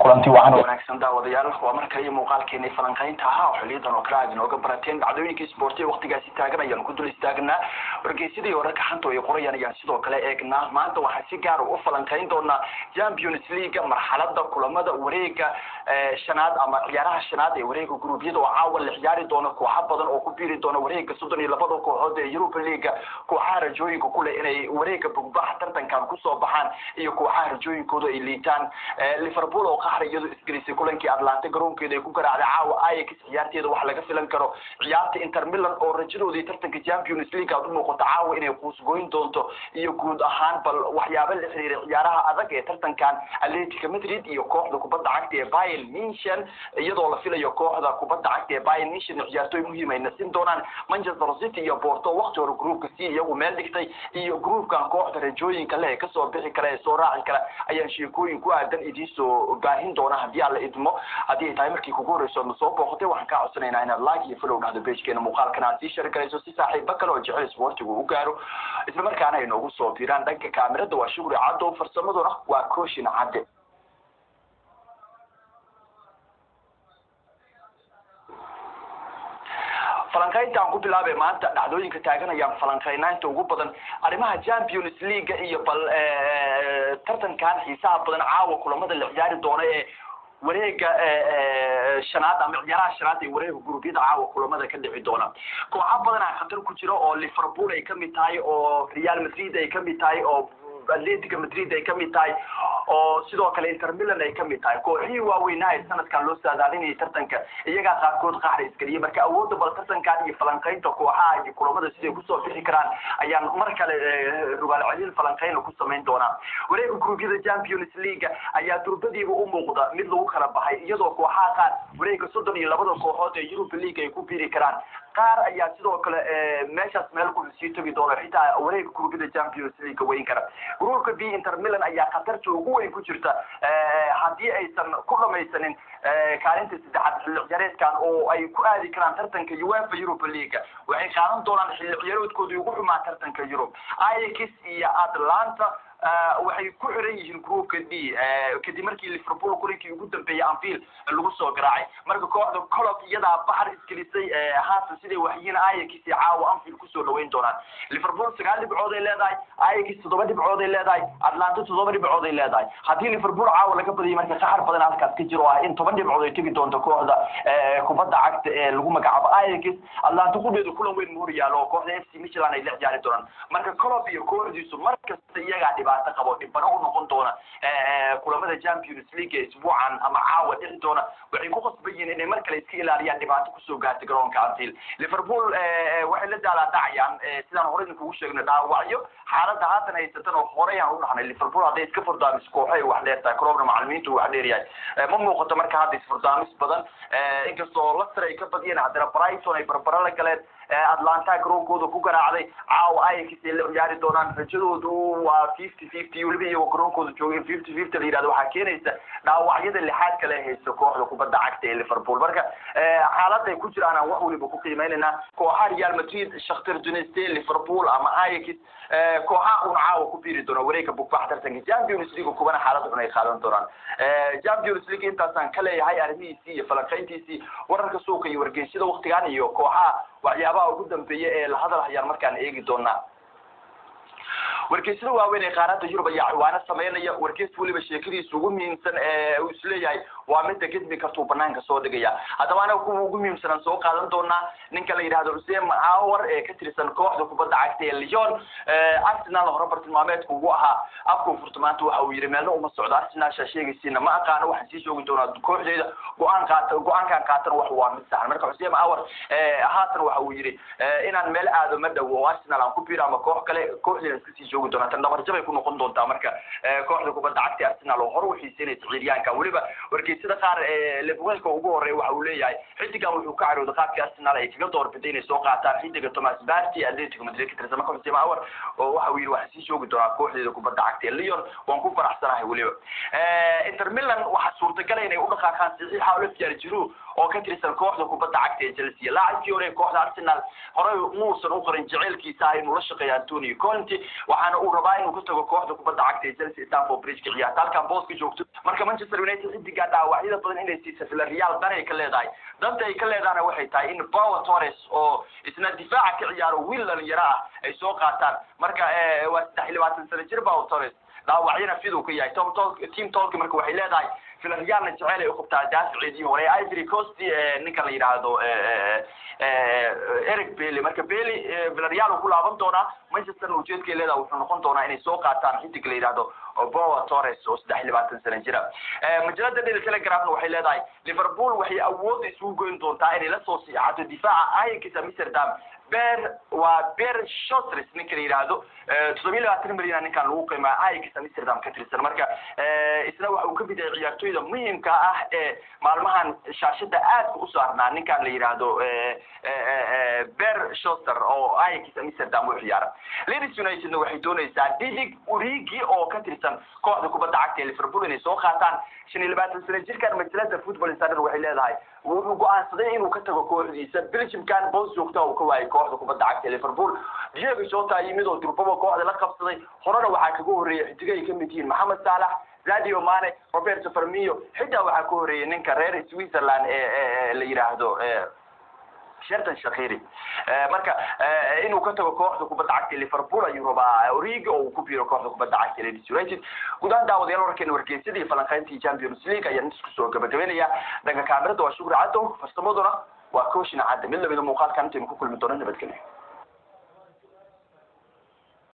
kulanti waxaan wanaagsan daawadayaal waa markay muuqaalkeena falanqaynta ah xiliyadan oo kala inooga barateen dhacdooyinka sportiga waqtigaasi taaganayaan ku dul istaagnaa wargeysadii wararka xanta ay qorayaan ayaan sidoo kale eegnaa maanta waxaa si gaar ah u falanqayn doonaa Champions League marxaladda kulamada wareega shanaad ama ciyaaraha shanaad ee wareega gruubyada oo caawa la ciyaari doona kooxo badan oo ku biiri doona wareega 32 kooxood ee Europa League kooxaha rajooyinka kule inay wareega bugbaxa tartankan ku soo baxaan iyo kooxaha rajooyinkooda ay liitaan Liverpool oo qaxriyadu isgelisay kulankii Atlanta garoonkeeda ay ku garaacday caawa Ajax ciyaarteeda wax laga filan karo ciyaarta Inter Milan oo rajadoodii tartanka Champions League u noqoto caawa inay qoys goyn doonto iyo guud ahaan bal waxyaabo la xiriira ciyaaraha adag ee tartankan Atletico Madrid iyo kooxda kubadda cagta ee Bayern Munich iyadoo la filayo kooxda kubadda cagta ee Bayern Munich ciyaartoy muhiim ah nasin doonaan Manchester City iyo Porto waqti hore groupka si iyagu meel dhigtay iyo groupkan kooxda rajooyinka leh ka soo bixi kara ee soo raaci kara ayaan sheekooyin ku aadan idiisoo baahin doona hadii alla idmo hadii tahay markii kugu horeyso ma soo booqatay waxaan ka codsanaynaa inaad like iyo follow dhahdo page-keena muuqaalkan aad sii share garayso si saaxiibo kale oo jecel sportiga u gaaro isla markaana ay noogu soo fiiraan dhanka kaamirada waa Shukri Caddo farsamaduna waa Kooshin Cadde falanqaynta aan ku bilaabay maanta dhacdooyinka taaganayaan falanqaynaanta ugu badan arrimaha Champions League iyo bal tartankan xiisaha badan caawa kulamada la ciyaari doona ee wareega shanaad ama ciyaaraha shanaad ee wareega gruubyada caawa kulamada ka dhici doona kooxo badan ah khatar ku jira oo Liverpool ay kamid tahay oo Real Madrid ay kamid tahay oo Atletico Madrid ay kamid tahay oo sidoo kale Inter Milan ay kamid tahay kooxihii waaweynaa sanadkan loo saadaalinayay tartanka iyaga qaarkood qaxri iskaliye marka awoodda bal tartankan iyo falanqaynta kooxaha iyo kulamada sidii ku soo bixi karaan ayaan mar kale rugaal celin falanqayn ku sameyn doonaa wareega gruubyada Champions League ayaa turbadiiba u muuqda mid lagu kala baxay iyadoo kooxaha qaar wareega 32 kooxood ee Europa League ay ku biiri karaan qaar ayaa sidoo kale meeshaas meel ku sii tagi doona xitaa wareega gruubyada Champions League weyn kara gruupka B Inter Milan ayaa qatarta ugu weyn ku jirta hadii aysan ku dhamaysanin kaalinta saddexaad xilli ciyaareedkan oo ay ku aadi karaan tartanka UEFA Europa League waxay qaadan doonaan xilli ciyaareedkooda ugu xumaa tartanka Europe Ajax iyo Atlanta waxay ku xiran yihiin groupka D kadib markii Liverpool kulankii ugu dambeeyay Anfield lagu soo garaacay marka kooxda Klopp iyada baxar iskalisay haatan sidii waxyiin Ajax iyo caawa Anfield ku soo dhaweyn doonaan Liverpool 9 dhibcood ay leedahay Ajax 7 dhibcood ay leedahay Atlanta 7 dhibcood ay leedahay hadii Liverpool caawa laga badiyay marka saxar badan halkaas ka jiro ah in 10 dhibcood ay tagi doonto kooxda kubadda cagta ee lagu magacaabo Ajax Atlanta qudeedu kulan weyn Mourinho oo kooxda FC Milan ay la ciyaari doonaan marka Klopp iyo kooxdiisu markasta iyaga dhibaato qabo dhibano u noqon doona kulamada Champions League isbuucan ama caawa dhixi doona waxay ku qasbayeen inay mar kale iska ilaaliyaan dhibaato ku soo gaartay garoonka Anfield Liverpool waxay la daaladacayaan sidaan hore idinku sheegnay dhaawacyo xaaladda haatan haysatan oo hore aan u dhaxnay Liverpool haday iska furdaamis kooxay wax dheertahay Klopp macallimiintu wax dheeriyay ma muuqato marka hadda furdaamis badan inkastoo Leicester ay ka badiyeen hadana Brighton ay barbara la galeen Atlanta garoonkooda ku garaacday caawa Ajax ay la ciyaari doonaan rajadoodu waa 50-50 waliba iyo garoonkooda joogeen 50-50 la yiraahdo waxa keenaysa dhaawacyada lixaad kale haysto kooxda kubadda cagta ee Liverpool marka xaaladda ay ku jiraan wax waliba ku qiimeynayna kooxaha Real Madrid Shakhtar Donetsk Liverpool ama Ajax kooxaha uu caawa ku biiri doona wareega bugbaxa tartanka Champions League kubana xaaladda xun ay qaadan doonaan Champions League intaasaan kale yahay arrimihiisii iyo falanqayntiisii wararka suuqa iyo wargeysyada waqtigan iyo kooxaha waxyaabaha ugu dambeeyay ee la hadal hayaan markaan eegi doonaa wargeysada waaweyn ee qaaradda Yurub ayaa ciwaano sameynaya wargeys waliba sheekadiisa ugu muhiimsan ee uu isleeyahay waa mid gidbi karto banaanka soo dhigaya hadaba anagu kuwa ugu muhiimsan soo qaadan doonaa ninka la yiraahdo Hussein Aouar ee ka tirsan kooxda kubadda cagta ee Lyon Arsenal Robert Mohamed ugu ahaa afku furtamaanta waxa uu yiri meelna uma socdo Arsenal sheegaysiina ma aqaan waxaan sii joogi doonaa kooxdeeda go'aankan qaatan wax waa mid sax marka Hussein Aouar haatan waxa uu yiri inaan meel aado ma dhawo Arsenal aan ku biiro ama koox kale kooxdeeda iska sii joogi doonaa tan dabarjabay ku noqon doontaa marka kooxda kubadda cagta Arsenal oo hore u xiiseynay ciyaaryahanka waliba wargeysada qaar Liverpoolka ugu horeeyay waxa uu leeyahay xidigan wuxuu ka carooday qaabka Arsenal ay kaga doorbideen inay soo qaataan xidiga Thomas Partey Atletico Madrid ka tirsan marka Hussein Aouar oo waxa uu yiri waxa sii joogi doonaa kooxdeeda kubadda cagta Lyon waan ku faraxsanahay waliba Inter Milan waxa suurtagal inay u dhaqaaqaan saxiixa oo la ciyaar jiro oo ka tirsan kooxda kubadda cagta ee Chelsea laacibkii hore kooxda Arsenal horay muusan u qorin jaceylkiisa inuu la shaqeeyo Antonio Conte waxaana uu rabaa inuu ka tago kooxda kubadda cagta ee Chelsea Stamford Bridge ciyaarta halkan booska joogto marka Manchester United xidiga dhaawacyada badan inay siiso Villarreal dan ay ka leedahay danta ay ka leedahay waxay tahay in Pau Torres oo isna difaaca ka ciyaaro wiil dhalinyaro ah ay soo qaataan marka waa 23 sano jir Pau Torres dhaawacyada fiduu ka yahay team talk marka waxay leedahay Villarreal jecel ay u qabtaa daaficii hore Ivory Coast ninka la yiraahdo Eric Bailly marka Bailly Villarreal ku laaban doona Manchester ujeedka leedahay wuxuu noqon doonaa inay soo qaataan xidig la yiraahdo Pau Torres oo 23 sano jira majalada Daily Telegraph waxay leedahay Liverpool waxay awood isugu goyn doontaa inay la soo siixato difaaca Ajax Amsterdam beer Shotris ninka la yiraahdo 27 milyan ninkan lagu qiimaa Ajax Amsterdam ka tirsan marka isna waxa uu ka biday ciyaartoyda muhiimka ah ee maalmahan shaashada aad u saarnaa ninkan la yiraahdo beer Shotris oo Ajax Amsterdam u ciyaara Leeds United waxay doonaysaa Didier Origi oo ka tirsan kooxda kubadda cagta ee Liverpool inay soo qaataan 25 sano jirkan majalada Football Insider waxay leedahay wuxuu go'aansaday inuu ka tago kooxdiisa Belgium kan boos joogta oo ka waayay kooxda kubadda cagta ee Liverpool Diego Jota yimid oo durbaba kooxda la qabsaday horena waxa kaga horeeyay xidigay ka mid yihiin Mohamed Salah Sadio Mane Roberto Firmino xitaa waxa ka horeeyay ninka reer Switzerland ee la yiraahdo Sherdan Shaqiri marka inuu ka tago kooxda kubadda cagta Liverpool ayuu rabaa Origi oo ku biiro kooxda kubadda cagta Leeds United gudaha daawadayaal warkeenii falanqayntii Champions League ayaa isku soo gabagabeynaya dhanka kaamirada waa Shukri Caddo farsamaduna waa Koshina Cadde mid lamida muuqaalkan inta ku kulmi doona nabadgelyo